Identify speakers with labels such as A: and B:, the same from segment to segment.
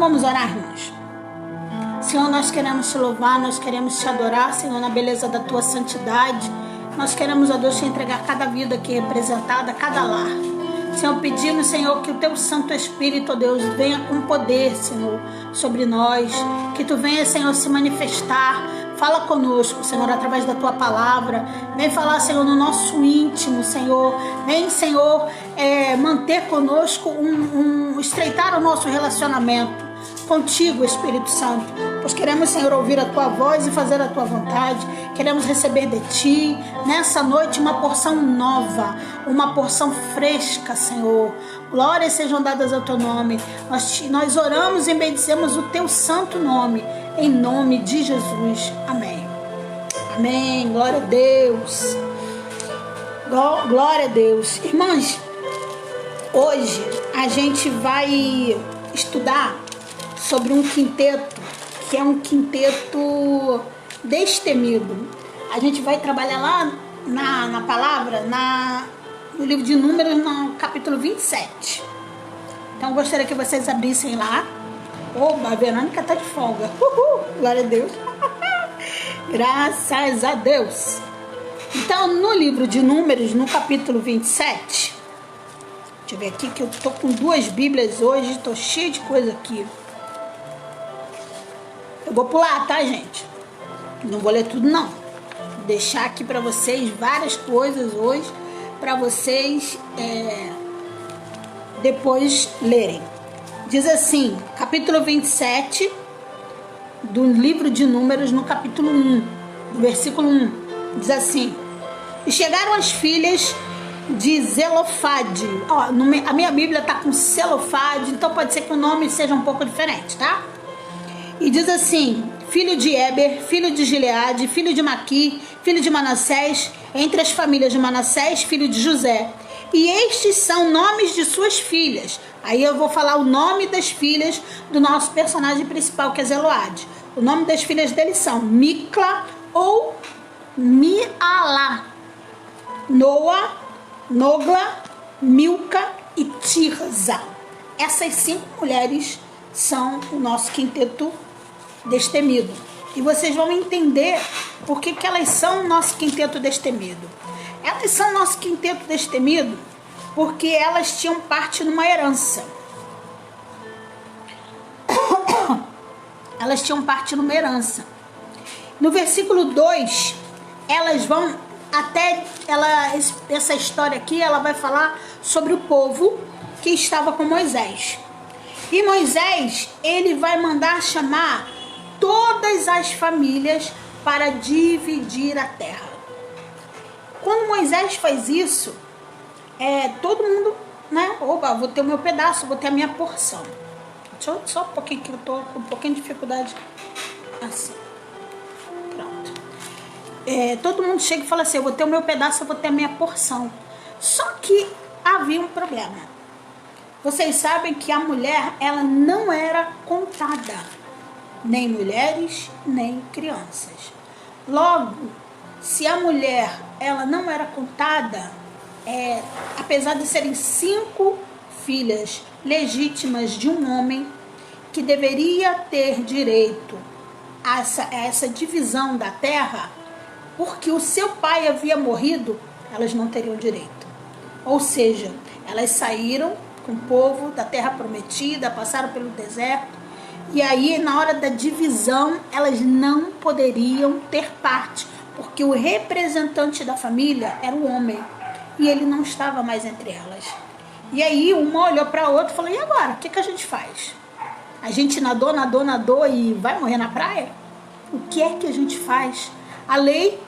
A: vamos orar, irmãos. Senhor, nós queremos te louvar, nós queremos te adorar, Senhor, na beleza da tua santidade. Nós queremos, ó Deus, te entregar cada vida aqui representada, cada lar. Senhor, pedimos, Senhor, que o teu Santo Espírito, ó Deus, venha com poder, Senhor, sobre nós. Que tu venha, Senhor, se manifestar. Fala conosco, Senhor, através da tua palavra. Vem falar, Senhor, no nosso íntimo, Senhor. Vem, Senhor, manter conosco, estreitar o nosso relacionamento contigo, Espírito Santo. Pois queremos, Senhor, ouvir a tua voz e fazer a tua vontade. Queremos receber de ti, nessa noite, uma porção nova, uma porção fresca, Senhor. Glórias sejam dadas ao teu nome. Nós oramos e bendizemos o teu santo nome, em nome de Jesus. Amém. Amém. Glória a Deus. Glória a Deus. Irmãs, hoje a gente vai estudar sobre um quinteto, que é um quinteto destemido. A gente vai trabalhar lá na palavra, no livro de Números, no capítulo 27. Então eu gostaria que vocês abrissem lá. A Verônica tá de folga. Glória a Deus. Graças a Deus. Então, no livro de Números, no capítulo 27, deixa eu ver aqui que eu tô com 2 Bíblias hoje, tô cheia de coisa aqui. Eu vou pular, tá, gente? Não vou ler tudo, não. Vou deixar aqui para vocês várias coisas hoje, para vocês depois lerem. Diz assim, capítulo 27 do livro de Números, no capítulo 1, no versículo 1. Diz assim: E chegaram as filhas de Zelofade. A minha Bíblia tá com Zelofade, então pode ser que o nome seja um pouco diferente, tá? E diz assim: filho de Eber, filho de Gileade, filho de Maqui, filho de Manassés, entre as famílias de Manassés, filho de José. E estes são nomes de suas filhas. Aí eu vou falar o nome das filhas do nosso personagem principal, que é Zeloade. O nome das filhas dele são Micla ou Mialá, Noa, Nogla, Milca e Tirza. Essas 5 mulheres são o nosso quinteto destemido. E vocês vão entender por que elas são o nosso quinteto destemido. Elas são o nosso quinteto destemido porque elas tinham parte numa herança. Elas tinham parte numa herança. No versículo 2, elas vão até... essa história aqui, ela vai falar sobre o povo que estava com Moisés. E Moisés, ele vai mandar chamar todas as famílias para dividir a terra. Quando Moisés faz isso, todo mundo, né? Opa, vou ter o meu pedaço, vou ter a minha porção. Deixa eu só um pouquinho, que eu tô com um pouquinho de dificuldade. Assim. Pronto. Todo mundo chega e fala assim: eu vou ter o meu pedaço, eu vou ter a minha porção. Só que havia um problema. Vocês sabem que a mulher, ela não era contada. Nem mulheres, nem crianças. Logo, se a mulher, ela não era contada, apesar de serem 5 filhas legítimas de um homem que deveria ter direito a essa divisão da terra, porque o seu pai havia morrido, elas não teriam direito. Ou seja, elas saíram com o povo da terra prometida, passaram pelo deserto, e aí na hora da divisão elas não poderiam ter parte, porque o representante da família era o homem, e ele não estava mais entre elas. E aí uma olhou para a outra e falou: e agora? O que a gente faz? A gente nadou e vai morrer na praia? O que é que a gente faz? A lei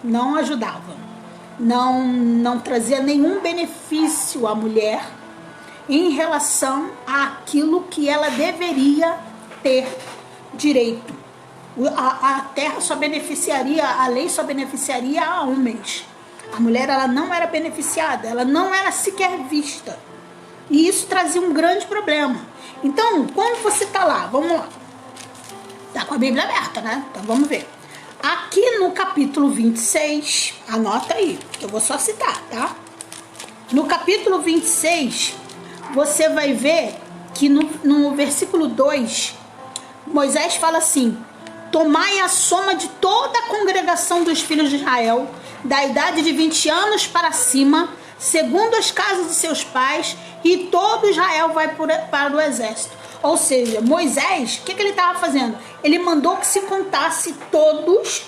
A: não ajudava, não trazia nenhum benefício à mulher em relação àquilo que ela deveria ter direito. A terra só beneficiaria, a lei só beneficiaria a homens. A mulher, ela não era beneficiada, ela não era sequer vista. E isso trazia um grande problema. Então, quando você está lá, vamos lá. Está com a Bíblia aberta, né? Então vamos ver. Aqui no capítulo 26, anota aí, eu vou só citar, tá? No capítulo 26, você vai ver que no versículo 2, Moisés fala assim: tomai a soma de toda a congregação dos filhos de Israel, da idade de 20 anos para cima, segundo as casas de seus pais, e todo Israel vai para o exército. Ou seja, Moisés, o que ele estava fazendo? Ele mandou que se contasse todos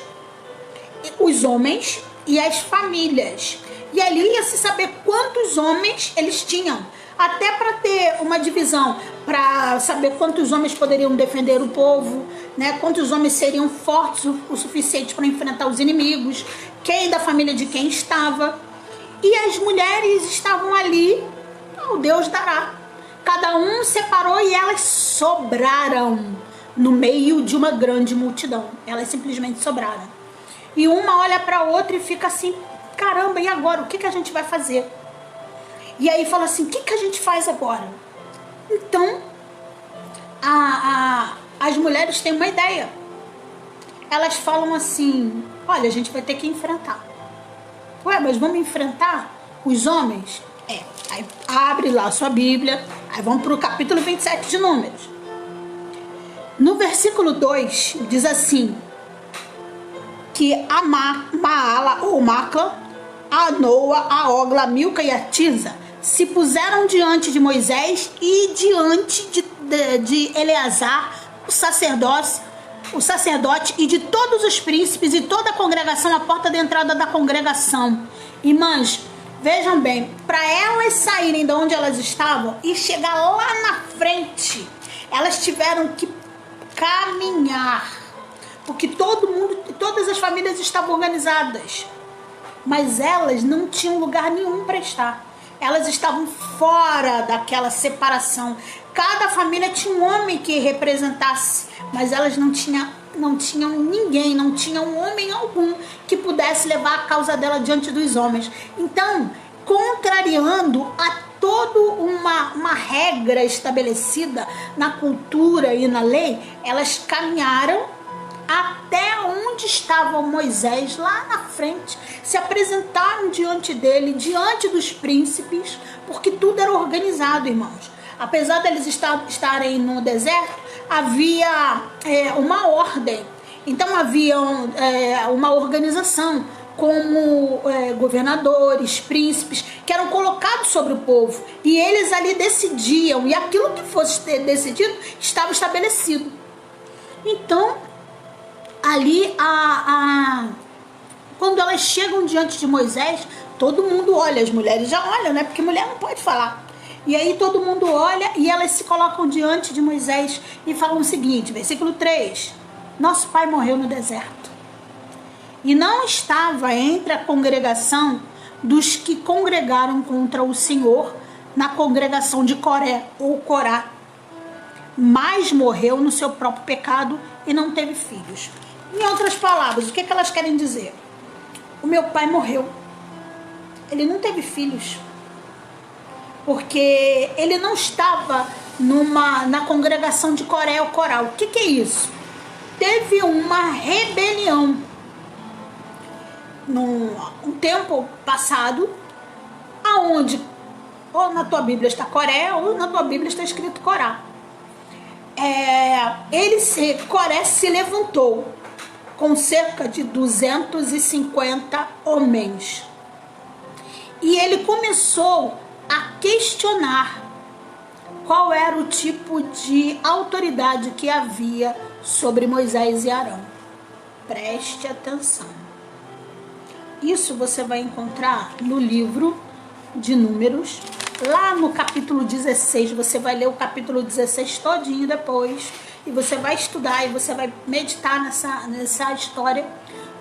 A: os homens e as famílias. E ali ia se saber quantos homens eles tinham. Até para ter uma divisão, para saber quantos homens poderiam defender o povo, né? Quantos homens seriam fortes o suficiente para enfrentar os inimigos, quem da família de quem estava. E as mulheres estavam ali, o Deus dará. Cada um separou e elas sobraram no meio de uma grande multidão. Elas simplesmente sobraram. E uma olha para a outra e fica assim: caramba, e agora? O que a gente vai fazer? E aí fala assim: o que a gente faz agora? Então, as mulheres têm uma ideia. Elas falam assim: olha, a gente vai ter que enfrentar. Ué, mas vamos enfrentar os homens? Aí abre lá a sua Bíblia, aí vamos para o capítulo 27 de Números. No versículo 2, diz assim, que a Maala ou Macla, a Noa, a Ogla, a Milca e a Tisa se puseram diante de Moisés e diante de Eleazar, o sacerdote e de todos os príncipes e toda a congregação, à porta da entrada da congregação. Irmãs, vejam bem, para elas saírem de onde elas estavam e chegar lá na frente, elas tiveram que caminhar, porque todas as famílias estavam organizadas, mas elas não tinham lugar nenhum para estar. Elas estavam fora daquela separação. Cada família tinha um homem que representasse, mas elas não tinham ninguém, não tinham um homem algum que pudesse levar a causa dela diante dos homens. Então, contrariando a toda uma regra estabelecida na cultura e na lei, elas caminharam até onde estava Moisés, lá na frente, se apresentaram diante dele, diante dos príncipes, porque tudo era organizado, irmãos. Apesar deles estarem no deserto, havia uma ordem. Então havia uma organização, como governadores, príncipes, que eram colocados sobre o povo. E eles ali decidiam, e aquilo que fosse decidido estava estabelecido. Então, ali, quando elas chegam diante de Moisés, todo mundo olha, as mulheres já olham, né? Porque mulher não pode falar. E aí todo mundo olha e elas se colocam diante de Moisés e falam o seguinte, versículo 3, nosso pai morreu no deserto e não estava entre a congregação dos que congregaram contra o Senhor na congregação de Coré ou Corá, mas morreu no seu próprio pecado e não teve filhos. Em outras palavras, o que elas querem dizer? O meu pai morreu, ele não teve filhos, porque ele não estava na congregação de Coré ou Corá. O que é isso? Teve uma rebelião num tempo passado, aonde ou na tua Bíblia está Coré ou na tua Bíblia está escrito Corá. Coré se levantou com cerca de 250 homens. E ele começou a questionar qual era o tipo de autoridade que havia sobre Moisés e Arão. Preste atenção. Isso você vai encontrar no livro de Números. Lá no capítulo 16, você vai ler o capítulo 16 todinho depois. E você vai estudar e você vai meditar nessa história,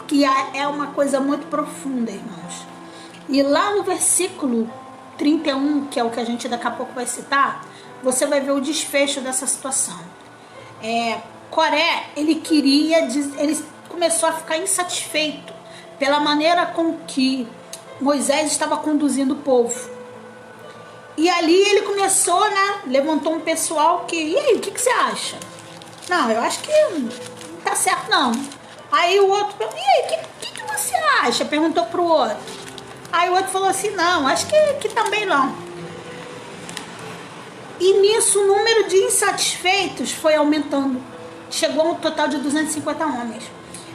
A: que é uma coisa muito profunda, irmãos. E lá no versículo 31, que é o que a gente daqui a pouco vai citar, você vai ver o desfecho dessa situação. Coré, ele começou a ficar insatisfeito pela maneira com que Moisés estava conduzindo o povo. E ali ele começou, levantou um pessoal que, e aí, o que você acha? Não, eu acho que não tá certo não. Aí o outro, e aí, o que você acha? Perguntou pro outro. Aí o outro falou assim, não, acho que também não. E nisso o número de insatisfeitos foi aumentando. Chegou a um total de 250 homens.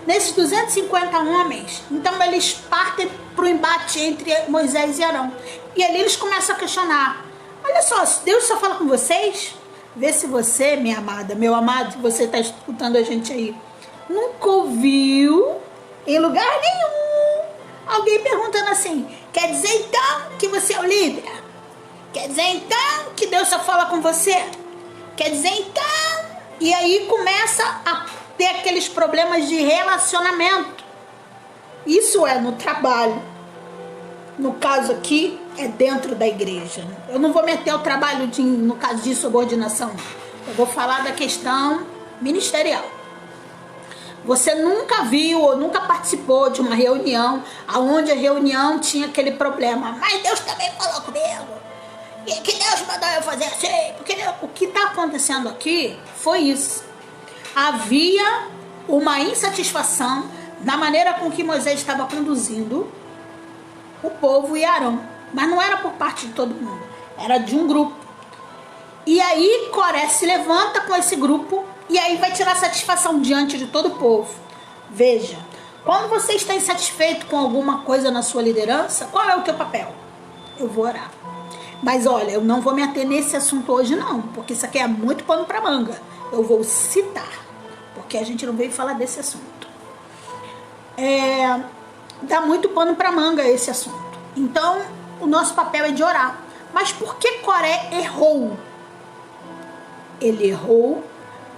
A: Nesses 250 homens, então eles partem para o embate entre Moisés e Arão. E ali eles começam a questionar. Olha só, se Deus só fala com vocês, vê se você, minha amada, meu amado, você está escutando a gente aí, nunca ouviu em lugar nenhum alguém perguntando assim, quer dizer então que você é o líder? Quer dizer então que Deus só fala com você? Quer dizer então? E aí começa a ter aqueles problemas de relacionamento. Isso é no trabalho. No caso aqui, é dentro da igreja. Eu não vou meter o trabalho no caso de subordinação. Eu vou falar da questão ministerial. Você nunca viu ou nunca participou de uma reunião onde a reunião tinha aquele problema. Mas Deus também falou comigo. E que Deus mandou eu fazer assim. Porque o que está acontecendo aqui foi isso. Havia uma insatisfação na maneira com que Moisés estava conduzindo o povo e Arão. Mas não era por parte de todo mundo. Era de um grupo. E aí Coré se levanta com esse grupo e aí vai tirar satisfação diante de todo o povo. Veja, quando você está insatisfeito com alguma coisa na sua liderança, qual é o teu papel? Eu vou orar. Mas olha, eu não vou me ater nesse assunto hoje não, porque isso aqui é muito pano para manga. Eu vou citar, porque a gente não veio falar desse assunto. Dá muito pano para manga esse assunto. Então, o nosso papel é de orar. Mas por que Coré errou? Ele errou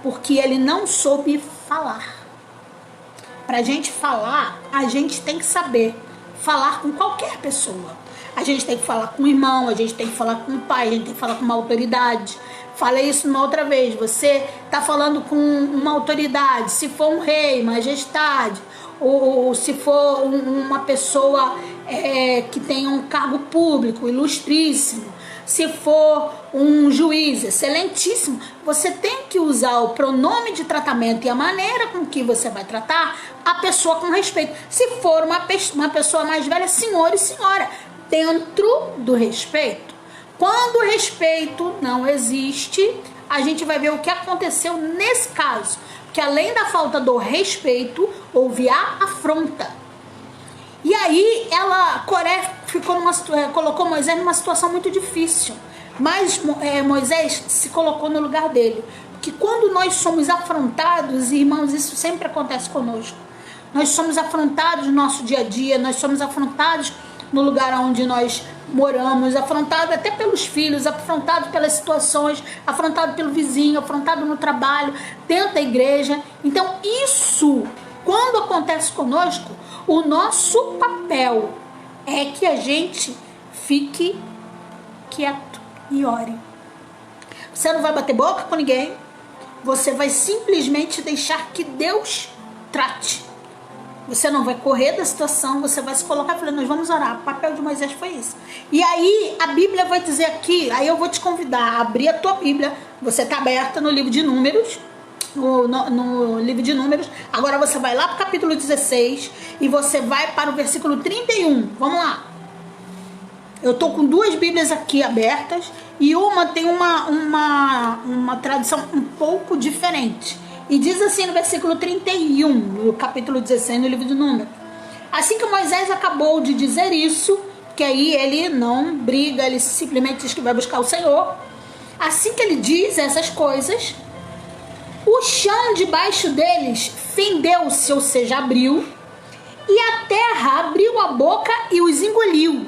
A: porque ele não soube falar. Para a gente falar, a gente tem que saber falar com qualquer pessoa. A gente tem que falar com o irmão, a gente tem que falar com o pai, a gente tem que falar com uma autoridade. Falei isso uma outra vez. Você está falando com uma autoridade, se for um rei, majestade, ou se for uma pessoa que tem um cargo público, ilustríssimo, se for um juiz excelentíssimo, você tem que usar o pronome de tratamento e a maneira com que você vai tratar a pessoa com respeito. Se for uma pessoa mais velha, senhor e senhora, dentro do respeito. Quando o respeito não existe, a gente vai ver o que aconteceu nesse caso. Que além da falta do respeito, houve a afronta. E aí, Coré colocou Moisés numa situação muito difícil. Mas Moisés se colocou no lugar dele. Porque quando nós somos afrontados, irmãos, isso sempre acontece conosco. Nós somos afrontados no nosso dia a dia, nós somos afrontados no lugar onde nós moramos, afrontado até pelos filhos, afrontado pelas situações, afrontado pelo vizinho, afrontado no trabalho, dentro da igreja. Então isso, quando acontece conosco, o nosso papel é que a gente fique quieto e ore. Você não vai bater boca com ninguém, você vai simplesmente deixar que Deus trate. Você não vai correr da situação, você vai se colocar e falar, nós vamos orar. O papel de Moisés foi isso. E aí a Bíblia vai dizer aqui, aí eu vou te convidar a abrir a tua Bíblia. Você está aberta no livro de Números, no livro de Números. Agora você vai lá para o capítulo 16 e você vai para o versículo 31. Vamos lá. Eu estou com duas Bíblias aqui abertas e uma tem uma tradução um pouco diferente. E diz assim no versículo 31, no capítulo 16, no livro de Números. Assim que Moisés acabou de dizer isso, que aí ele não briga, ele simplesmente diz que vai buscar o Senhor. Assim que ele diz essas coisas, o chão debaixo deles fendeu-se, ou seja, abriu, e a terra abriu a boca e os engoliu,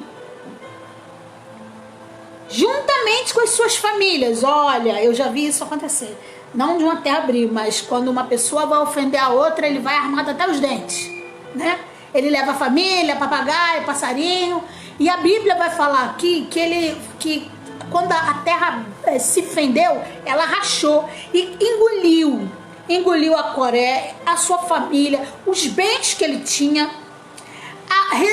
A: juntamente com as suas famílias. Olha, eu já vi isso acontecer. Não de uma terra abrir, mas quando uma pessoa vai ofender a outra, ele vai armado até os dentes, né? Ele leva a família, papagaio, passarinho. E a Bíblia vai falar aqui que quando a terra se fendeu, ela rachou e engoliu a Coré, a sua família, os bens que ele tinha,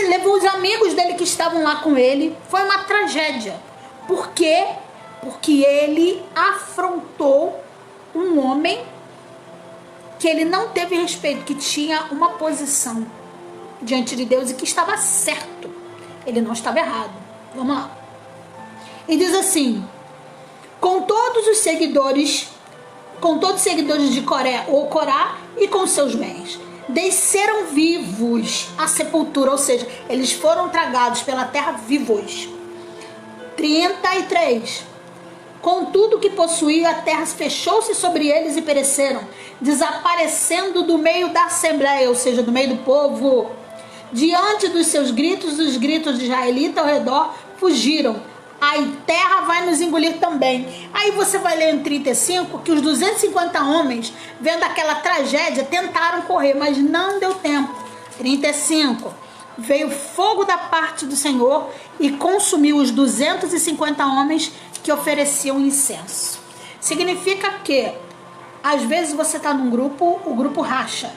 A: levou os amigos dele que estavam lá com ele. Foi uma tragédia. Por quê? Porque ele afrontou um homem que ele não teve respeito, que tinha uma posição diante de Deus e que estava certo. Ele não estava errado. Vamos lá. E diz assim: com todos os seguidores de Coré ou Corá e com seus bens. Desceram vivos à sepultura, ou seja, eles foram tragados pela terra vivos. 33. Com tudo que possuía, a terra fechou-se sobre eles e pereceram, desaparecendo do meio da assembleia, ou seja, do meio do povo. Diante dos seus gritos, os gritos de israelita ao redor fugiram. A terra vai nos engolir também. Aí você vai ler em 35 que os 250 homens, vendo aquela tragédia, tentaram correr, mas não deu tempo. 35. Veio fogo da parte do Senhor e consumiu os 250 homens que ofereciam incenso. Significa que, às vezes você está num grupo, o grupo racha.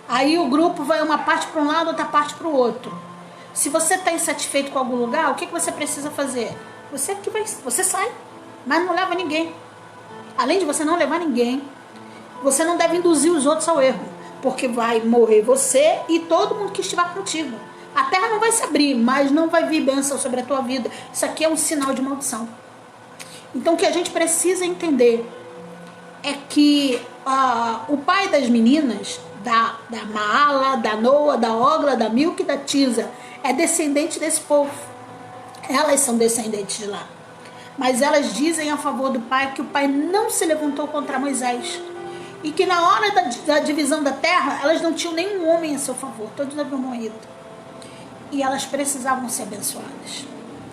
A: Aí o grupo vai uma parte para um lado, outra parte para o outro. Se você está insatisfeito com algum lugar, o que você precisa fazer? Você sai, mas não leva ninguém. Além de você não levar ninguém, você não deve induzir os outros ao erro, porque vai morrer você e todo mundo que estiver contigo. A terra não vai se abrir, mas não vai vir bênção sobre a tua vida. Isso aqui é um sinal de maldição. Então o que a gente precisa entender é que o pai das meninas, da Maala, da Noa, da Ogla, da Milca e da Tisa, é descendente desse povo. Elas são descendentes de lá. Mas elas dizem a favor do pai que o pai não se levantou contra Moisés. E que na hora da divisão da terra, elas não tinham nenhum homem a seu favor. Todos haviam morrido. E elas precisavam ser abençoadas.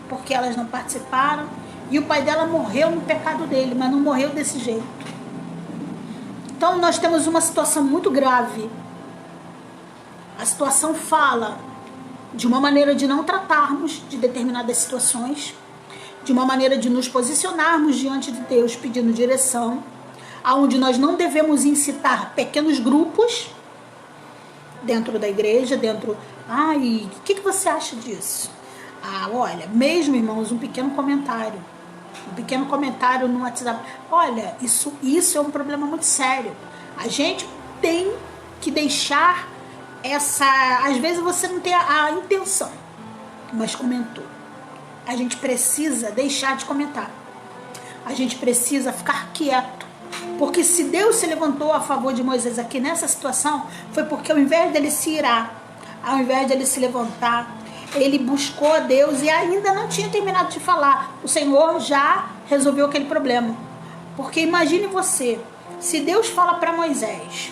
A: Porque elas não participaram. E o pai dela morreu no pecado dele, mas não morreu desse jeito. Então nós temos uma situação muito grave. A situação fala de uma maneira de não tratarmos de determinadas situações, de uma maneira de nos posicionarmos diante de Deus pedindo direção, aonde nós não devemos incitar pequenos grupos dentro da igreja, o que você acha disso? Olha, mesmo, irmãos, um pequeno comentário no WhatsApp, olha, isso é um problema muito sério. A gente tem que deixar às vezes você não tem a intenção, mas comentou. A gente precisa deixar de comentar. A gente precisa ficar quieto. Porque se Deus se levantou a favor de Moisés aqui nessa situação, foi porque ao invés dele se irar, ao invés dele se levantar, ele buscou a Deus e ainda não tinha terminado de falar. O Senhor já resolveu aquele problema. Porque imagine você, se Deus fala para Moisés,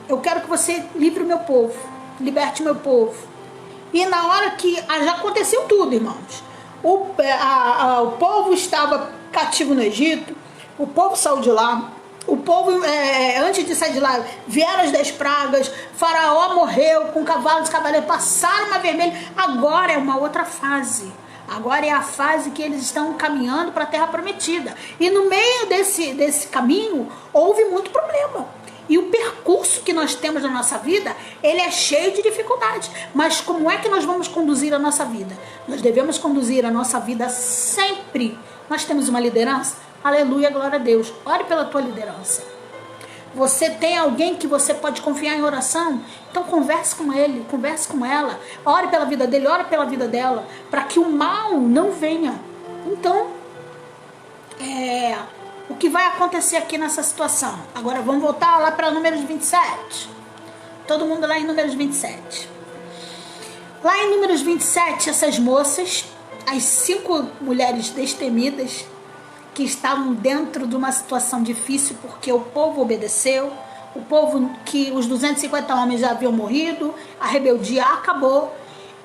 A: eu quero que você livre o meu povo, liberte o meu povo. E na hora que já aconteceu tudo, irmãos. O povo estava cativo no Egito, o povo saiu de lá, o povo, antes de sair de lá, vieram as 10 pragas, Faraó morreu com cavalos, cavaleiros, passaram uma vermelha. Agora é uma outra fase. Agora é a fase que eles estão caminhando para a Terra Prometida. E no meio desse caminho, houve muito problema. E o percurso que nós temos na nossa vida, ele é cheio de dificuldades. Mas como é que nós vamos conduzir a nossa vida? Nós devemos conduzir a nossa vida sempre. Nós temos uma liderança? Aleluia, glória a Deus. Ore pela tua liderança. Você tem alguém que você pode confiar em oração? Então converse com ele, converse com ela. Ore pela vida dele, ore pela vida dela. Para que o mal não venha. Então, o que vai acontecer aqui nessa situação? Agora vamos voltar lá para Números 27. Todo mundo lá em Números 27. Lá em Números 27, essas moças, as 5 mulheres destemidas, que estavam dentro de uma situação difícil, porque o povo obedeceu, o povo que os 250 homens já haviam morrido, a rebeldia acabou,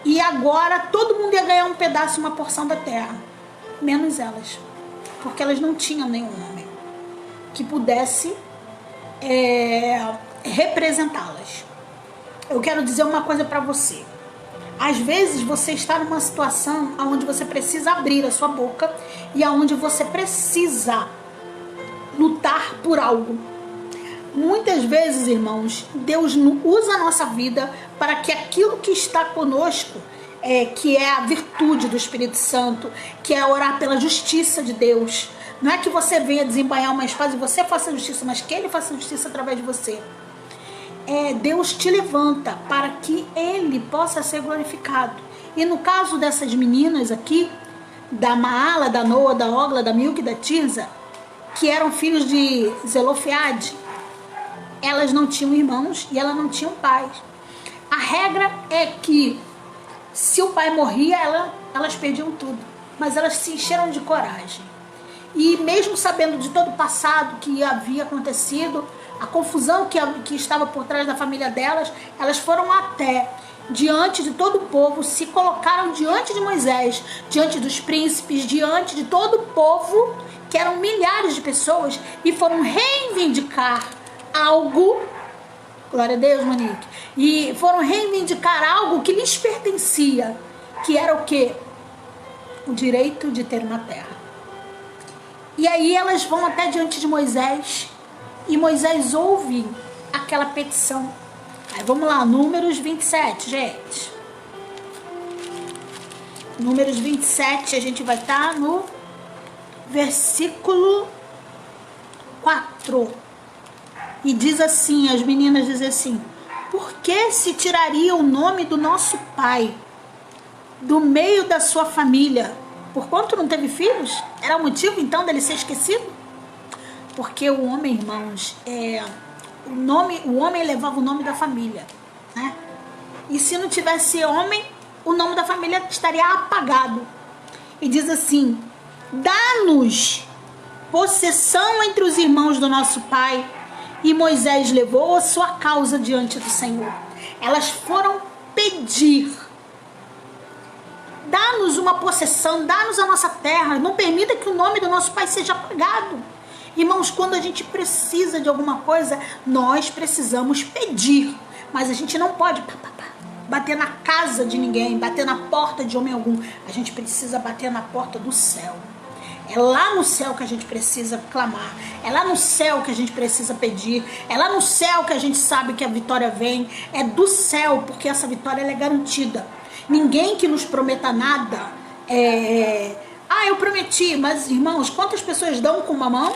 A: e agora todo mundo ia ganhar um pedaço, uma porção da terra, menos elas. Porque elas não tinham nenhum homem que pudesse representá-las. Eu quero dizer uma coisa para você. Às vezes você está numa situação onde você precisa abrir a sua boca e onde você precisa lutar por algo. Muitas vezes, irmãos, Deus usa a nossa vida para que aquilo que está conosco, que é a virtude do Espírito Santo, que é orar pela justiça de Deus. Não é que você venha desembainhar uma espada e você faça justiça, mas que Ele faça justiça através de você. Deus te levanta para que Ele possa ser glorificado. E no caso dessas meninas aqui, da Maala, da Noa, da Ogla, da Milca e da Tirza, que eram filhos de Zelofeade, elas não tinham irmãos e elas não tinham pais. A regra é que se o pai morria, elas perdiam tudo, mas elas se encheram de coragem. E mesmo sabendo de todo o passado que havia acontecido, a confusão que estava por trás da família delas, elas foram até diante de todo o povo, se colocaram diante de Moisés, diante dos príncipes, diante de todo o povo, que eram milhares de pessoas, e foram reivindicar algo, glória a Deus, Monique, e foram reivindicar algo que lhes pertencia, que era o quê? O direito de ter uma terra. E aí elas vão até diante de Moisés, e Moisés ouve aquela petição. Aí vamos lá, Números 27, gente. Números 27, a gente vai estar no versículo 4. E diz assim, as meninas dizem assim: por que se tiraria o nome do nosso pai do meio da sua família? Por quanto não teve filhos? Era o motivo então dele ser esquecido? Porque o homem, irmãos, o homem levava o nome da família, né? E se não tivesse homem, o nome da família estaria apagado. E diz assim: dá-nos possessão entre os irmãos do nosso pai. E Moisés levou a sua causa diante do Senhor. Elas foram pedir: dá-nos uma possessão, dá-nos a nossa terra, não permita que o nome do nosso pai seja apagado. Irmãos, quando a gente precisa de alguma coisa, nós precisamos pedir, mas a gente não pode bater na casa de ninguém, bater na porta de homem algum. A gente precisa bater na porta do céu. É lá no céu que a gente precisa clamar, é lá no céu que a gente precisa pedir, é lá no céu que a gente sabe que a vitória vem, é do céu, porque essa vitória ela é garantida. Ninguém que nos prometa nada eu prometi, mas irmãos, quantas pessoas dão com uma mão?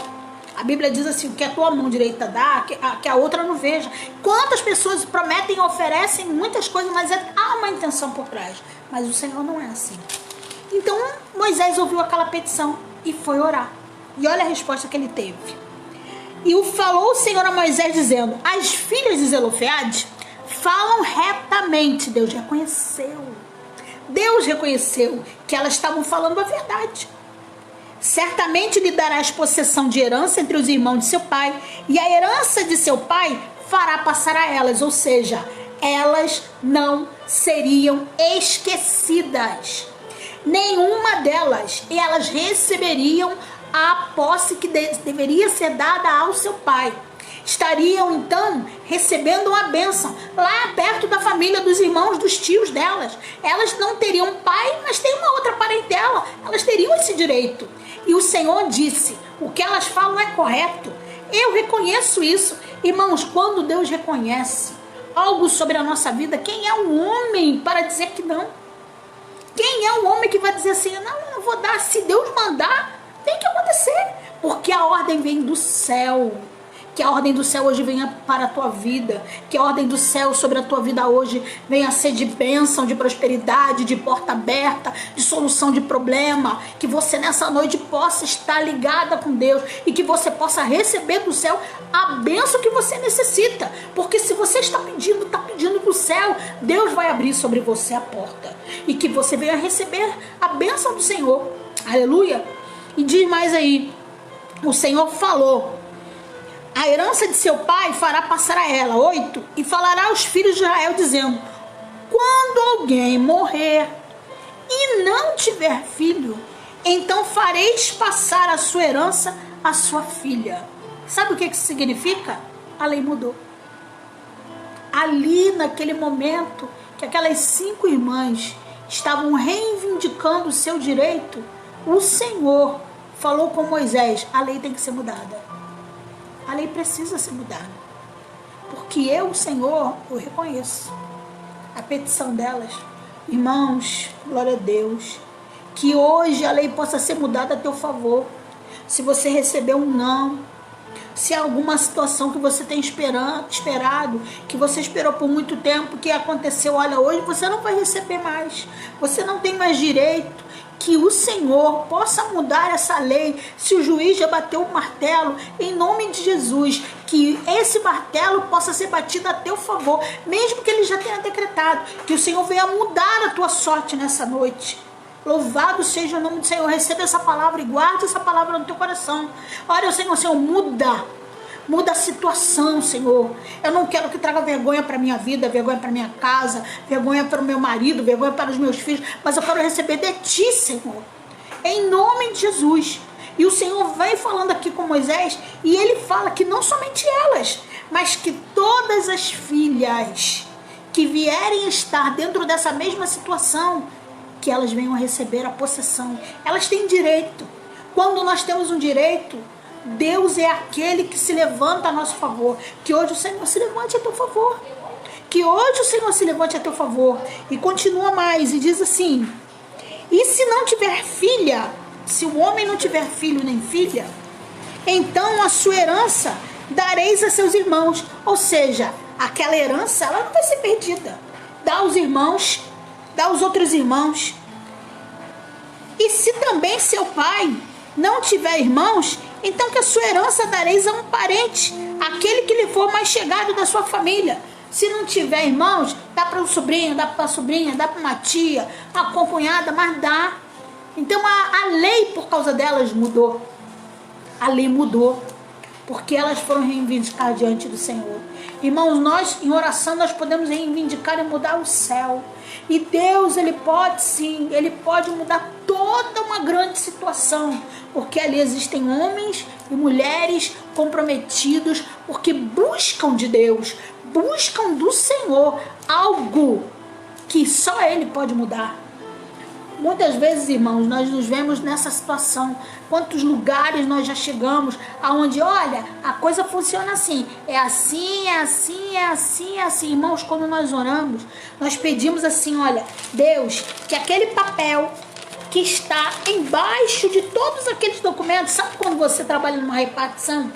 A: A Bíblia diz assim: o que a tua mão direita dá, que a outra não veja. Quantas pessoas prometem e oferecem muitas coisas, mas há uma intenção por trás. Mas o Senhor não é assim. Então Moisés ouviu aquela petição e foi orar. E olha a resposta que ele teve. E falou o Senhor a Moisés dizendo: as filhas de Zelofeade falam retamente. Deus reconheceu que elas estavam falando a verdade. Certamente lhe darás possessão de herança entre os irmãos de seu pai, e a herança de seu pai fará passar a elas, ou seja, elas não seriam esquecidas, nenhuma delas, e elas receberiam a posse que deveria ser dada ao seu pai. Estariam então recebendo uma bênção lá perto da família, dos irmãos, dos tios delas. Elas não teriam pai, mas tem uma outra parentela, elas teriam esse direito. E o Senhor disse: o que elas falam é correto. Eu reconheço isso. Irmãos, quando Deus reconhece algo sobre a nossa vida, quem é o homem para dizer que não? Quem é o homem que vai dizer assim: não vou dar? Se Deus mandar, tem que acontecer, porque a ordem vem do céu. Que a ordem do céu hoje venha para a tua vida, que a ordem do céu sobre a tua vida hoje venha a ser de bênção, de prosperidade, de porta aberta, de solução de problema, que você nessa noite possa estar ligada com Deus e que você possa receber do céu a bênção que você necessita, porque se você está pedindo do céu, Deus vai abrir sobre você a porta e que você venha receber a bênção do Senhor, aleluia. E diz mais aí, o Senhor falou: a herança de seu pai fará passar a ela. 8. E falará aos filhos de Israel, dizendo: quando alguém morrer e não tiver filho, então fareis passar a sua herança à sua filha. Sabe o que isso significa? A lei mudou. Ali, naquele momento, que aquelas 5 irmãs estavam reivindicando o seu direito, o Senhor falou com Moisés: a lei tem que ser mudada. A lei precisa ser mudada, porque eu, Senhor, eu reconheço a petição delas. Irmãos, glória a Deus, que hoje a lei possa ser mudada a teu favor. Se você recebeu um não, se há alguma situação que você tem esperado, que você esperou por muito tempo, que aconteceu, olha, hoje você não vai receber mais, você não tem mais direito. que o Senhor possa mudar essa lei. Se o juiz já bateu o martelo, em nome de Jesus, que esse martelo possa ser batido a teu favor, mesmo que ele já tenha decretado, que o Senhor venha mudar a tua sorte nessa noite. Louvado seja o nome do Senhor. Receba essa palavra e guarde essa palavra no teu coração. Ora, Senhor, muda a situação, Senhor. Eu não quero que traga vergonha para minha vida, vergonha para minha casa, vergonha para o meu marido, vergonha para os meus filhos, mas eu quero receber de Ti, Senhor, em nome de Jesus. E o Senhor vem falando aqui com Moisés, e ele fala que não somente elas, mas que todas as filhas que vierem estar dentro dessa mesma situação, que elas venham a receber a possessão. Elas têm direito. Quando nós temos um direito, Deus é aquele que se levanta a nosso favor. Que hoje o Senhor se levante a teu favor. Que hoje o Senhor se levante a teu favor. E continua mais, e diz assim: e se não tiver filha, se o homem não tiver filho nem filha, então a sua herança dareis a seus irmãos. Ou seja, aquela herança, ela não vai ser perdida. Dá aos irmãos, dá aos outros irmãos. E se também seu pai não tiver irmãos, então que a sua herança dareis a um parente, aquele que lhe for mais chegado da sua família. Se não tiver irmãos, dá para um sobrinho, dá para uma sobrinha, dá para uma tia, uma concunhada, mas dá. Então a lei, por causa delas, mudou. A lei mudou, porque elas foram reivindicar diante do Senhor. Irmãos, nós em oração nós podemos reivindicar e mudar o céu. E Deus, Ele pode sim, Ele pode mudar toda uma grande situação, porque ali existem homens e mulheres comprometidos, porque buscam de Deus, buscam do Senhor algo que só Ele pode mudar. Muitas vezes, irmãos, nós nos vemos nessa situação. Quantos lugares nós já chegamos aonde, olha, a coisa funciona assim. É assim, é assim, é assim, é assim. Irmãos, quando nós oramos, nós pedimos assim, olha, Deus, que aquele papel que está embaixo de todos aqueles documentos, sabe quando você trabalha numa repartição?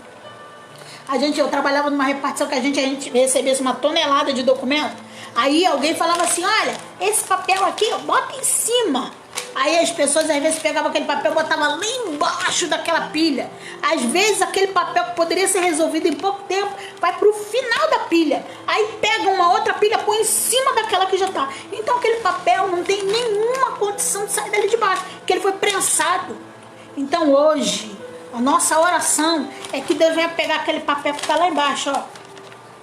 A: Eu trabalhava numa repartição que a gente recebesse uma tonelada de documento. Aí alguém falava assim, olha, esse papel aqui, ó, bota em cima. Aí as pessoas às vezes pegavam aquele papel e botavam lá embaixo daquela pilha. Às vezes aquele papel que poderia ser resolvido em pouco tempo vai pro final da pilha. Aí pega uma outra pilha, põe em cima daquela que já tá. Então aquele papel não tem nenhuma condição de sair dali de baixo, porque ele foi prensado. Então hoje, a nossa oração é que Deus venha pegar aquele papel que tá lá embaixo, ó.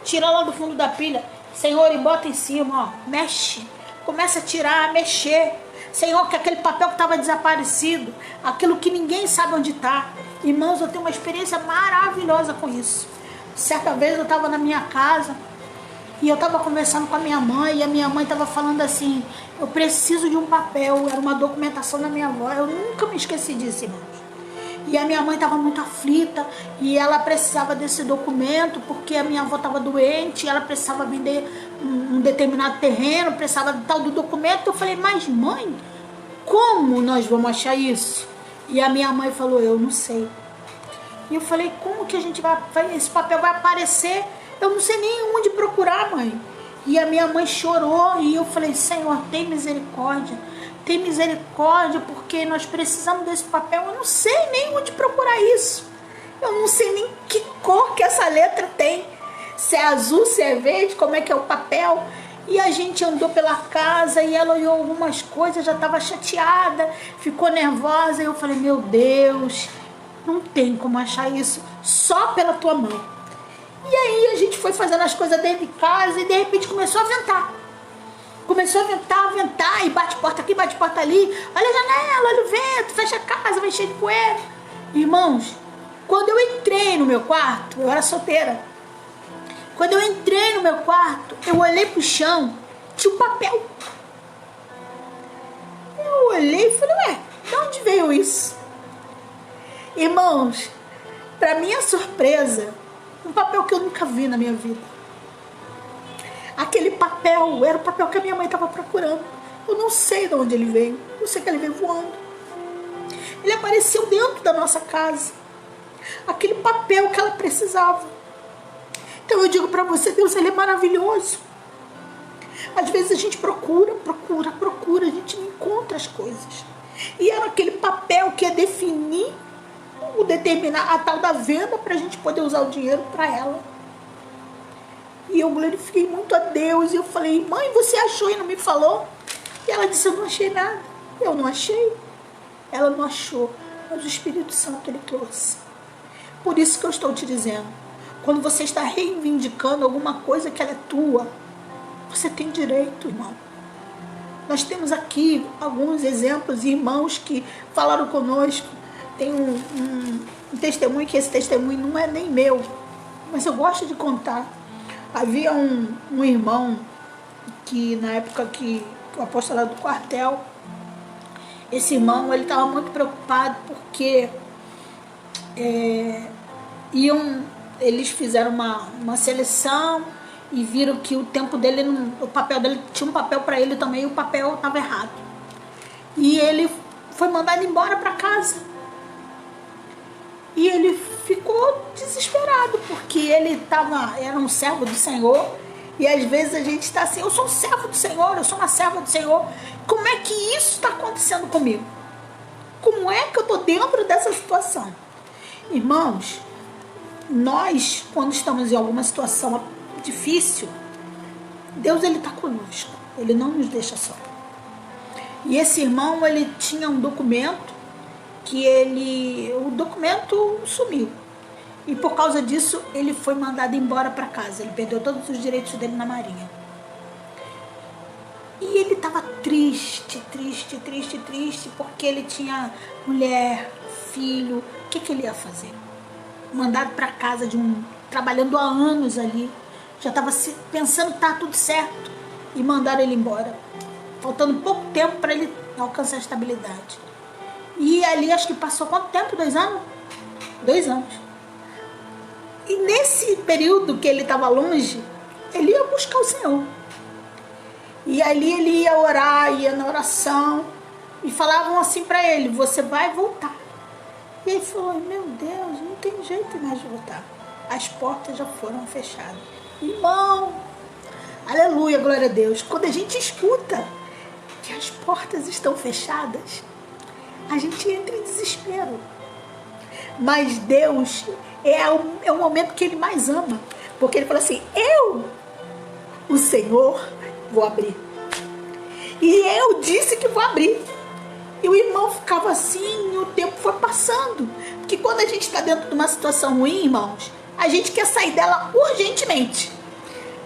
A: Tira lá do fundo da pilha, Senhor, e bota em cima, ó. Mexe. Começa a tirar, a mexer. Senhor, que aquele papel que estava desaparecido, aquilo que ninguém sabe onde está. Irmãos, eu tenho uma experiência maravilhosa com isso. Certa vez eu estava na minha casa e eu estava conversando com a minha mãe, e a minha mãe estava falando assim, eu preciso de um papel, era uma documentação da minha avó. Eu nunca me esqueci disso, irmãos. E a minha mãe estava muito aflita e ela precisava desse documento porque a minha avó estava doente, ela precisava vender um determinado terreno, precisava de tal do documento. Eu falei, mas mãe, como nós vamos achar isso? E a minha mãe falou, eu não sei. E eu falei, como que a gente esse papel vai aparecer? Eu não sei nem onde procurar, mãe. E a minha mãe chorou e eu falei, Senhor, tem misericórdia. Tem misericórdia, porque nós precisamos desse papel. Eu não sei nem onde procurar isso. Eu não sei nem que cor que essa letra tem. Se é azul, se é verde, como é que é o papel. E a gente andou pela casa e ela olhou algumas coisas, já estava chateada, ficou nervosa. E eu falei, meu Deus, não tem como achar isso só pela tua mão. E aí a gente foi fazendo as coisas dentro de casa e de repente começou a ventar. Começou a ventar, e bate porta aqui, bate porta ali. Olha a janela, olha o vento, fecha a casa, vai cheio de poeira. Irmãos, quando eu entrei no meu quarto, eu era solteira. Quando eu entrei no meu quarto, eu olhei pro chão, tinha um papel. Eu olhei e falei, ué, de onde veio isso? Irmãos, pra minha surpresa, um papel que eu nunca vi na minha vida. Aquele papel era o papel que a minha mãe estava procurando. Eu não sei de onde ele veio. Eu sei que ele veio voando. Ele apareceu dentro da nossa casa. Aquele papel que ela precisava. Então eu digo para você, Deus, Ele é maravilhoso. Às vezes a gente procura, a gente não encontra as coisas. E era aquele papel que ia definir, determinar a tal da venda para a gente poder usar o dinheiro para ela. E eu glorifiquei muito a Deus. E eu falei, mãe, você achou e não me falou? E ela disse, eu não achei nada. Eu não achei. Ela não achou. Mas o Espírito Santo, ele trouxe. Por isso que eu estou te dizendo. Quando você está reivindicando alguma coisa que ela é tua, você tem direito, irmão. Nós temos aqui alguns exemplos de irmãos que falaram conosco. Tem um testemunho, que esse testemunho não é nem meu, mas eu gosto de contar. Havia um irmão que na época que o apostolado do quartel, esse irmão, ele estava muito preocupado porque eles fizeram uma seleção e viram que o tempo dele, o papel dele, tinha um papel para ele também, e o papel estava errado. E ele foi mandado embora para casa. E ele ficou desesperado, porque ele era um servo do Senhor. E às vezes a gente está assim, eu sou um servo do Senhor, eu sou uma serva do Senhor. Como é que isso está acontecendo comigo? Como é que eu estou dentro dessa situação? Irmãos, nós, quando estamos em alguma situação difícil, Deus, ele está conosco. Ele não nos deixa só. E esse irmão, ele tinha um documento o documento sumiu. E por causa disso, ele foi mandado embora para casa. Ele perdeu todos os direitos dele na Marinha. E ele estava triste, porque ele tinha mulher, filho. O que ele ia fazer? Mandado para casa trabalhando há anos ali. Já estava pensando que estava tudo certo. E mandaram ele embora. Faltando pouco tempo para ele alcançar a estabilidade. E ali acho que passou quanto tempo? 2 anos? 2 anos. E nesse período que ele estava longe, ele ia buscar o Senhor. E ali ele ia orar, ia na oração. E falavam assim para ele, você vai voltar. E ele falou, meu Deus, não tem jeito mais de voltar. As portas já foram fechadas. Irmão, aleluia, glória a Deus. Quando a gente escuta que as portas estão fechadas, a gente entra em desespero. Mas Deus é o momento que ele mais ama. Porque ele fala assim, o Senhor, vou abrir. E eu disse que vou abrir. E o irmão ficava assim, e o tempo foi passando. Porque quando a gente está dentro de uma situação ruim, irmãos, a gente quer sair dela urgentemente.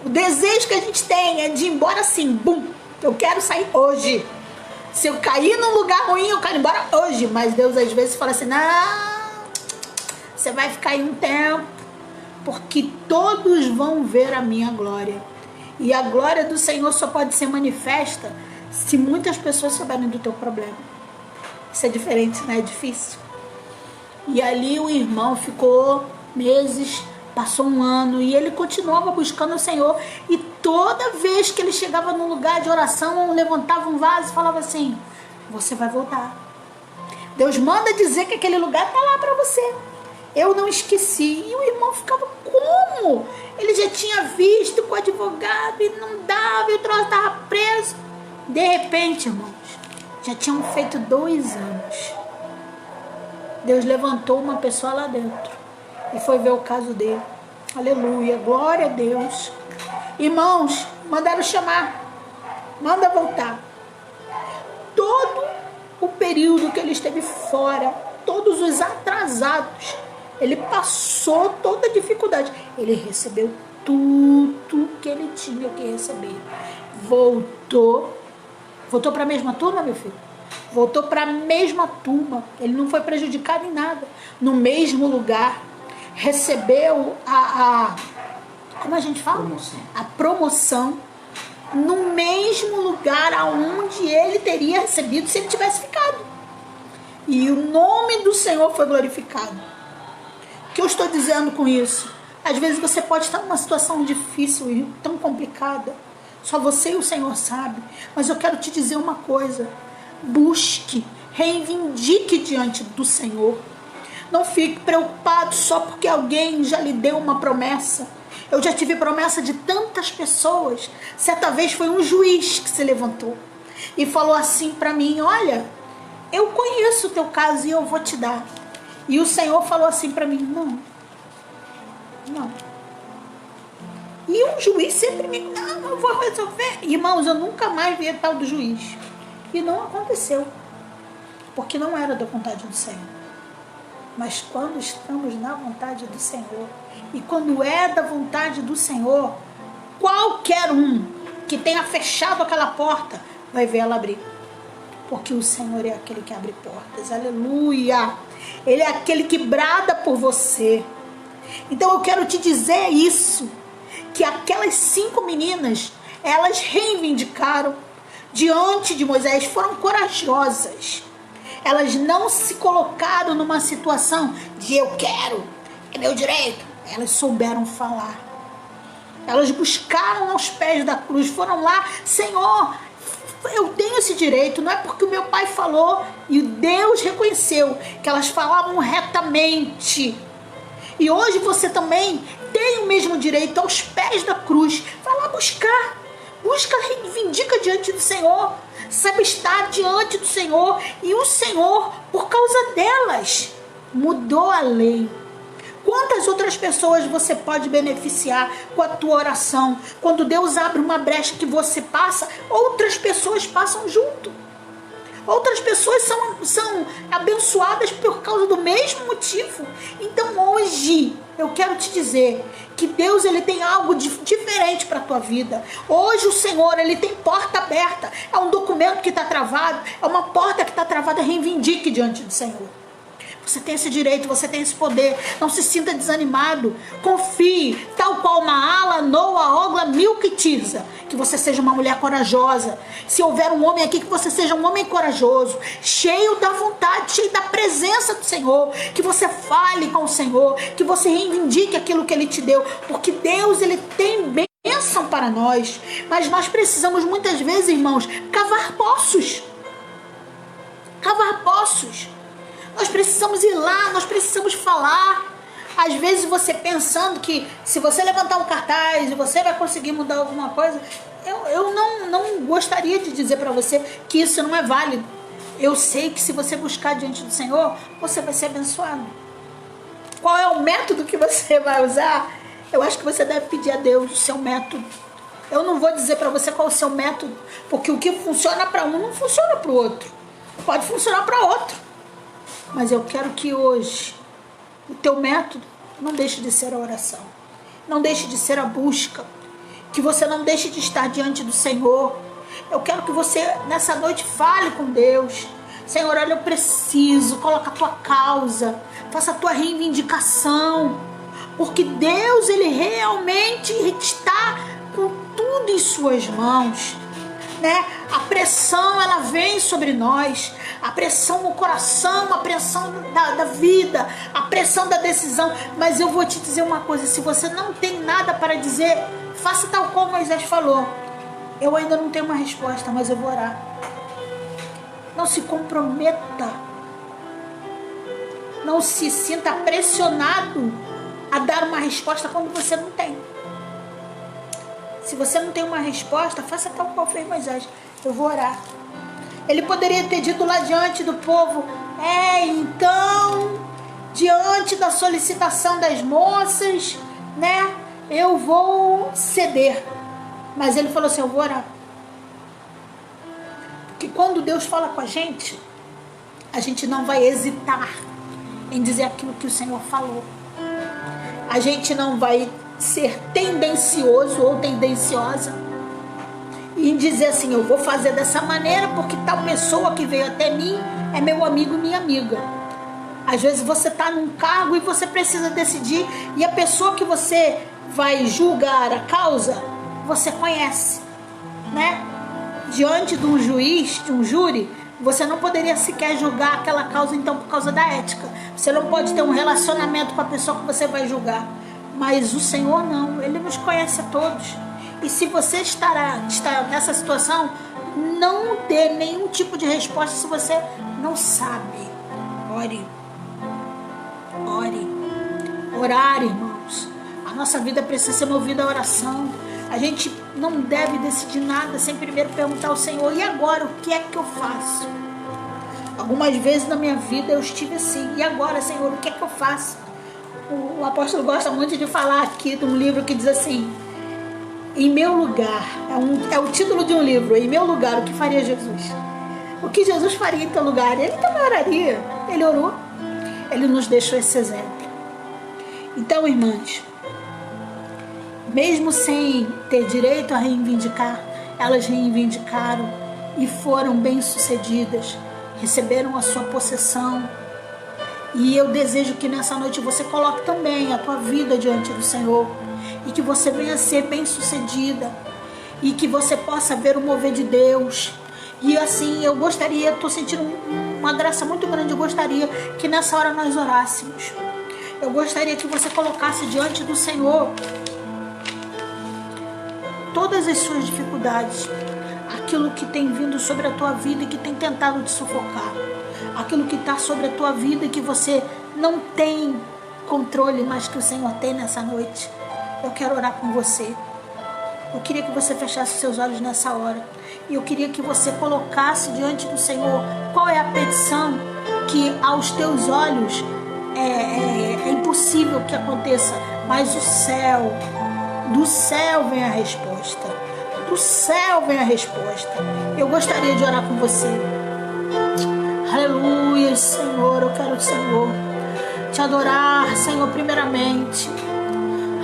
A: O desejo que a gente tem é de ir embora assim, bum, eu quero sair hoje. Se eu cair num lugar ruim, eu quero ir embora hoje. Mas Deus às vezes fala assim, não, você vai ficar aí um tempo, porque todos vão ver a minha glória. E a glória do Senhor só pode ser manifesta se muitas pessoas souberem do teu problema. Isso é diferente, não é difícil? E ali o irmão ficou meses, passou 1 ano, e ele continuava buscando o Senhor. E toda vez que ele chegava num lugar de oração, levantava um vaso e falava assim, você vai voltar. Deus manda dizer que aquele lugar está lá para você. Eu não esqueci. E o irmão ficava, como? Ele já tinha visto com o advogado e não dava, e o troço estava preso. De repente, irmãos, já tinham feito 2 anos. Deus levantou uma pessoa lá dentro e foi ver o caso dele. Aleluia, glória a Deus. Irmãos, mandaram chamar, manda voltar. Todo o período que ele esteve fora, todos os atrasados, ele passou toda a dificuldade. Ele recebeu tudo que ele tinha que receber. Voltou para a mesma turma, meu filho? Voltou para a mesma turma. Ele não foi prejudicado em nada. No mesmo lugar. Recebeu como a gente fala? A promoção. No mesmo lugar aonde ele teria recebido se ele tivesse ficado. E o nome do Senhor foi glorificado. O que eu estou dizendo com isso? Às vezes você pode estar numa situação difícil e tão complicada. Só você e o Senhor sabe. Mas eu quero te dizer uma coisa. Busque, reivindique diante do Senhor. Não fique preocupado só porque alguém já lhe deu uma promessa. Eu já tive promessa de tantas pessoas. Certa vez foi um juiz que se levantou e falou assim para mim, olha, eu conheço o teu caso e eu vou te dar. E o Senhor falou assim para mim, não. E o juiz sempre me, não, eu vou resolver. Irmãos, eu nunca mais vi tal do juiz. E não aconteceu. Porque não era da vontade do Senhor. Mas quando estamos na vontade do Senhor, e quando é da vontade do Senhor, qualquer um que tenha fechado aquela porta, vai ver ela abrir. Porque o Senhor é aquele que abre portas. Aleluia! Ele é aquele que brada por você. Então eu quero te dizer isso, que aquelas 5 meninas, elas reivindicaram diante de Moisés, foram corajosas. Elas não se colocaram numa situação de eu quero, é meu direito. Elas souberam falar. Elas buscaram aos pés da cruz, foram lá, Senhor, eu tenho esse direito, não é porque o meu pai falou, e Deus reconheceu que elas falavam retamente. E hoje você também tem o mesmo direito aos pés da cruz. Vai lá buscar. Busca, reivindica diante do Senhor. Sabe estar diante do Senhor. E o Senhor, por causa delas, mudou a lei. Quantas outras pessoas você pode beneficiar com a tua oração? Quando Deus abre uma brecha que você passa, outras pessoas passam junto. Outras pessoas são abençoadas por causa do mesmo motivo. Então hoje eu quero te dizer que Deus, ele tem algo diferente para a tua vida. Hoje o Senhor, ele tem porta aberta. É um documento que está travado, é uma porta que está travada. Reivindique diante do Senhor. Você tem esse direito, você tem esse poder. Não se sinta desanimado. Confie, tal qual Maala, Noa, Ogla, Milca e Tirza. Que você seja uma mulher corajosa. Se houver um homem aqui, que você seja um homem corajoso, cheio da vontade, cheio da presença do Senhor. Que você fale com o Senhor, que você reivindique aquilo que Ele te deu. Porque Deus, Ele tem bênção para nós. Mas nós precisamos muitas vezes, irmãos, cavar poços. Cavar poços. Nós precisamos ir lá, nós precisamos falar. Às vezes você pensando que se você levantar um cartaz e você vai conseguir mudar alguma coisa, eu não gostaria de dizer para você que isso não é válido. Eu sei que se você buscar diante do Senhor, você vai ser abençoado. Qual é o método que você vai usar? Eu acho que você deve pedir a Deus o seu método. Eu não vou dizer para você qual é o seu método, porque o que funciona para um não funciona para o outro. Pode funcionar para outro. Mas eu quero que hoje o teu método não deixe de ser a oração. Não deixe de ser a busca. Que você não deixe de estar diante do Senhor. Eu quero que você nessa noite fale com Deus. Senhor, olha, eu preciso. Coloca a tua causa. Faça a tua reivindicação. Porque Deus, Ele realmente está com tudo em suas mãos. Né? A pressão, ela vem sobre nós. A pressão no coração, a pressão da vida, a pressão da decisão. Mas eu vou te dizer uma coisa, se você não tem nada para dizer, faça tal como Moisés falou. Eu ainda não tenho uma resposta, mas eu vou orar. Não se comprometa. Não se sinta pressionado a dar uma resposta quando você não tem. Se você não tem uma resposta, faça tal qual fez Moisés. Eu vou orar. Ele poderia ter dito lá diante do povo, então, diante da solicitação das moças, né, eu vou ceder. Mas ele falou assim, eu vou orar. Porque quando Deus fala com a gente não vai hesitar em dizer aquilo que o Senhor falou. A gente não vai ser tendencioso ou tendenciosa e dizer assim, eu vou fazer dessa maneira porque tal pessoa que veio até mim é meu amigo, minha amiga. Às vezes você está num cargo e você precisa decidir e a pessoa que você vai julgar a causa, você conhece, né? Diante de um juiz, de um júri, você não poderia sequer julgar aquela causa então por causa da ética. Você não pode ter um relacionamento com a pessoa que você vai julgar. Mas o Senhor não, Ele nos conhece a todos. E se você está nessa situação, não dê nenhum tipo de resposta se você não sabe. Ore. Ore. Orar, irmãos. A nossa vida precisa ser movida à oração. A gente não deve decidir nada sem primeiro perguntar ao Senhor, e agora, o que é que eu faço? Algumas vezes na minha vida eu estive assim. E agora, Senhor, o que é que eu faço? O apóstolo gosta muito de falar aqui de um livro que diz assim: em meu lugar, é o título de um livro, em meu lugar, o que faria Jesus? O que Jesus faria em teu lugar? Ele também oraria, ele orou, ele nos deixou esse exemplo. Então, irmãs, mesmo sem ter direito a reivindicar, elas reivindicaram e foram bem-sucedidas, receberam a sua possessão. E eu desejo que nessa noite você coloque também a tua vida diante do Senhor e que você venha ser bem-sucedida e que você possa ver o mover de Deus. E assim, eu gostaria, estou sentindo uma graça muito grande, eu gostaria que nessa hora nós orássemos. Eu gostaria que você colocasse diante do Senhor todas as suas dificuldades, aquilo que tem vindo sobre a tua vida e que tem tentado te sufocar, aquilo que está sobre a tua vida e que você não tem controle, mas que o Senhor tem nessa noite. Eu quero orar com você. Eu queria que você fechasse seus olhos nessa hora. E eu queria que você colocasse diante do Senhor qual é a petição que aos teus olhos é impossível que aconteça, mas do céu vem a resposta. Do céu vem a resposta. Eu gostaria de orar com você. Aleluia, Senhor, eu quero, Senhor, te adorar, Senhor, primeiramente.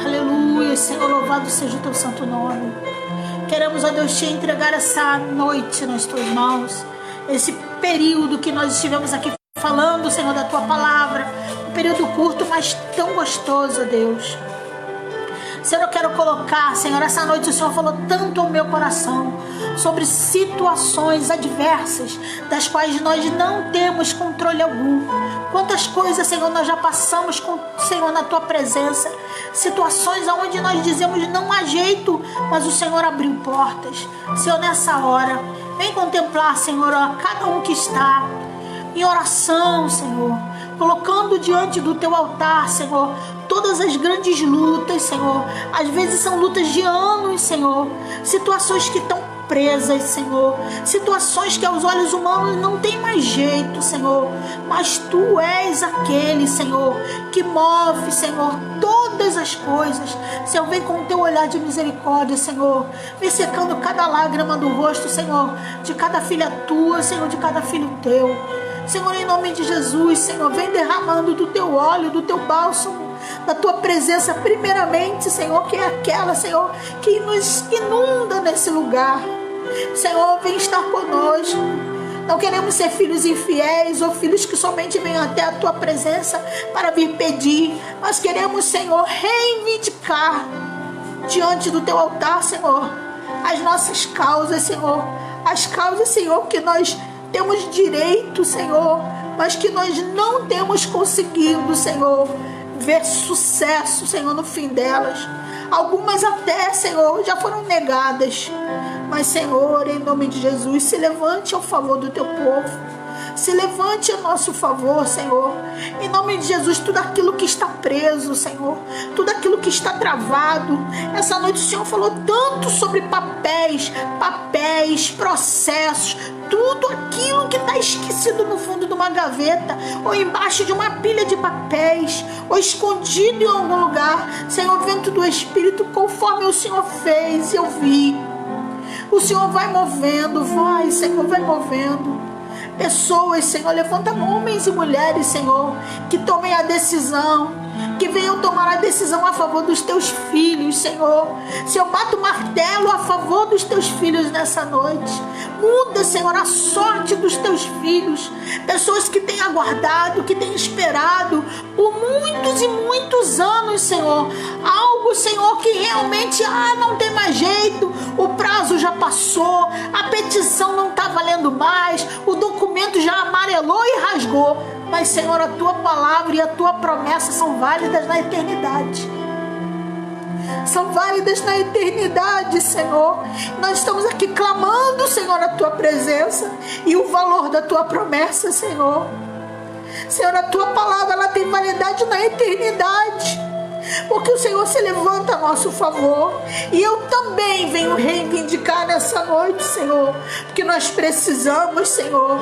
A: Aleluia, Senhor, louvado seja o teu santo nome. Queremos, ó Deus, te entregar essa noite nas tuas mãos, esse período que nós estivemos aqui falando, Senhor, da tua palavra, um período curto, mas tão gostoso, ó Deus. Senhor, eu quero colocar, Senhor, essa noite o Senhor falou tanto ao meu coração sobre situações adversas das quais nós não temos controle algum. Quantas coisas, Senhor, nós já passamos com Senhor na tua presença, situações onde nós dizemos não há jeito, mas o Senhor abriu portas. Senhor, nessa hora, vem contemplar, Senhor, ó, cada um que está em oração, Senhor, colocando diante do teu altar, Senhor, todas as grandes lutas, Senhor. Às vezes são lutas de anos, Senhor, situações que estão presas, Senhor, situações que aos olhos humanos não tem mais jeito, Senhor, mas Tu és aquele, Senhor, que move, Senhor, todas as coisas. Senhor, vem com o Teu olhar de misericórdia, Senhor, vem secando cada lágrima do rosto, Senhor, de cada filha Tua, Senhor, de cada filho Teu. Senhor, em nome de Jesus, Senhor, vem derramando do Teu óleo, do Teu bálsamo, da Tua presença, primeiramente, Senhor, que é aquela, Senhor, que nos inunda nesse lugar. Senhor, vem estar conosco. Não queremos ser filhos infiéis ou filhos que somente vêm até a Tua presença para vir pedir. Nós queremos, Senhor, reivindicar diante do Teu altar, Senhor, as nossas causas, Senhor. As causas, Senhor, que nós temos direito, Senhor, mas que nós não temos conseguido, Senhor, ver sucesso, Senhor, no fim delas. Algumas até, Senhor, já foram negadas. Mas, Senhor, em nome de Jesus, se levante ao favor do Teu povo. Se levante a nosso favor, Senhor. Em nome de Jesus, tudo aquilo que está preso, Senhor, tudo aquilo que está travado. Essa noite o Senhor falou tanto sobre papéis, processos, tudo aquilo que está esquecido no fundo de uma gaveta, ou embaixo de uma pilha de papéis, ou escondido em algum lugar. Senhor, vento do Espírito, conforme o Senhor fez, eu vi. O Senhor vai movendo, vai, Senhor, vai movendo. Pessoas, Senhor, levanta homens e mulheres, Senhor, que tomem a decisão, que venham tomar a decisão a favor dos Teus filhos, Senhor. Se eu bato o martelo a favor dos Teus filhos nessa noite, muda, Senhor, a sorte dos Teus filhos. Pessoas que têm aguardado, que têm esperado por muitos e muitos anos, Senhor, algo, Senhor, que realmente não tem mais jeito, o prazo já passou, a petição não está valendo mais, o documento já amarelou e rasgou. Mas, Senhor, a Tua palavra e a Tua promessa são válidas na eternidade. São válidas na eternidade, Senhor. Nós estamos aqui clamando, Senhor, a Tua presença e o valor da Tua promessa, Senhor. Senhor, a Tua palavra, ela tem validade na eternidade. porque o Senhor se levanta a nosso favor. E eu também venho reivindicar nessa noite, Senhor, porque nós precisamos, Senhor.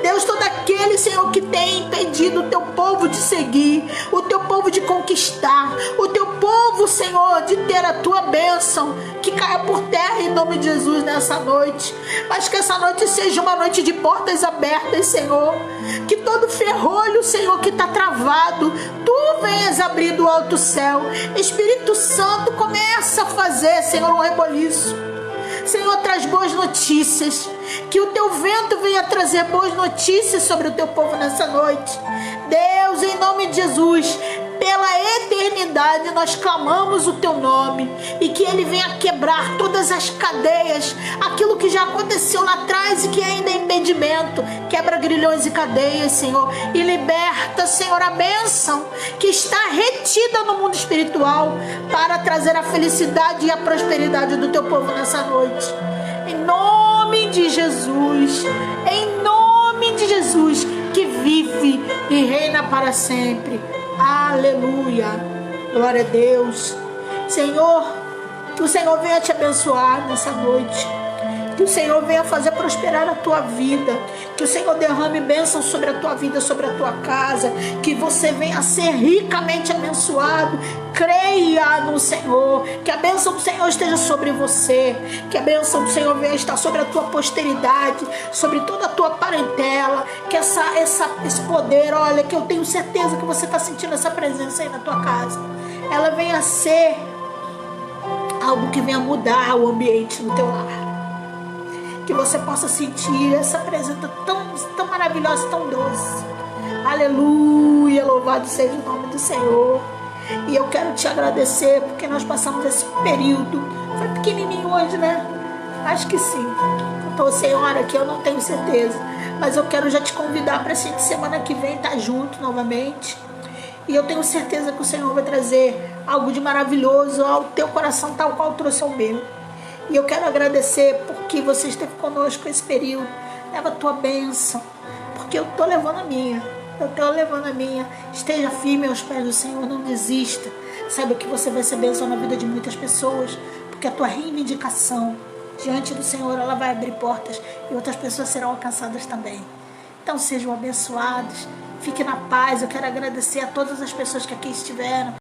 A: Deus, todo aquele, Senhor, que tem impedido o teu povo de seguir, o teu povo de conquistar, o teu povo, Senhor, de ter a tua bênção, que caia por terra em nome de Jesus nessa noite. Mas que essa noite seja uma noite de portas abertas, Senhor. Que todo ferrolho, Senhor, que está travado, tu venhas abrir do alto céu. Espírito Santo, começa a fazer, Senhor, um reboliço. Senhor, traz boas notícias. Que o teu vento venha trazer boas notícias sobre o teu povo nessa noite. Deus, em nome de Jesus, pela eternidade nós clamamos o teu nome, e que ele venha quebrar todas as cadeias, aquilo que já aconteceu lá atrás e que ainda é impedimento. Quebra grilhões e cadeias, Senhor, e liberta, Senhor, a bênção que está retida no mundo espiritual, para trazer a felicidade e a prosperidade do teu povo nessa noite. Em nome de Jesus, em nome de Jesus, que vive e reina para sempre. Aleluia, glória a Deus. Senhor, que o Senhor venha te abençoar nessa noite, que o Senhor venha fazer prosperar a tua vida, que o Senhor derrame bênção sobre a tua vida, sobre a tua casa, que você venha ser ricamente abençoado. Creia no Senhor, que a bênção do Senhor esteja sobre você, que a bênção do Senhor venha estar sobre a tua posteridade, sobre toda a tua parentela, que esse poder, olha, que eu tenho certeza que você está sentindo essa presença aí na tua casa, ela venha ser algo que venha mudar o ambiente no teu lar. Que você possa sentir essa presença tão maravilhosa, tão doce. Aleluia, louvado seja o nome do Senhor. E eu quero te agradecer, porque nós passamos esse período. Foi pequenininho hoje, né? Acho que sim. Então, Senhora, aqui eu não tenho certeza, mas eu quero já te convidar para a semana que vem estar junto novamente. E eu tenho certeza que o Senhor vai trazer algo de maravilhoso ao teu coração, tal qual trouxe ao meu. E eu quero agradecer porque você esteve conosco esse período. Leva a tua bênção, porque eu estou levando a minha. Esteja firme aos pés do Senhor, não desista. Saiba que você vai ser bênção na vida de muitas pessoas, porque a tua reivindicação diante do Senhor, ela vai abrir portas e outras pessoas serão alcançadas também. Então sejam abençoados, fique na paz. Eu quero agradecer a todas as pessoas que aqui estiveram,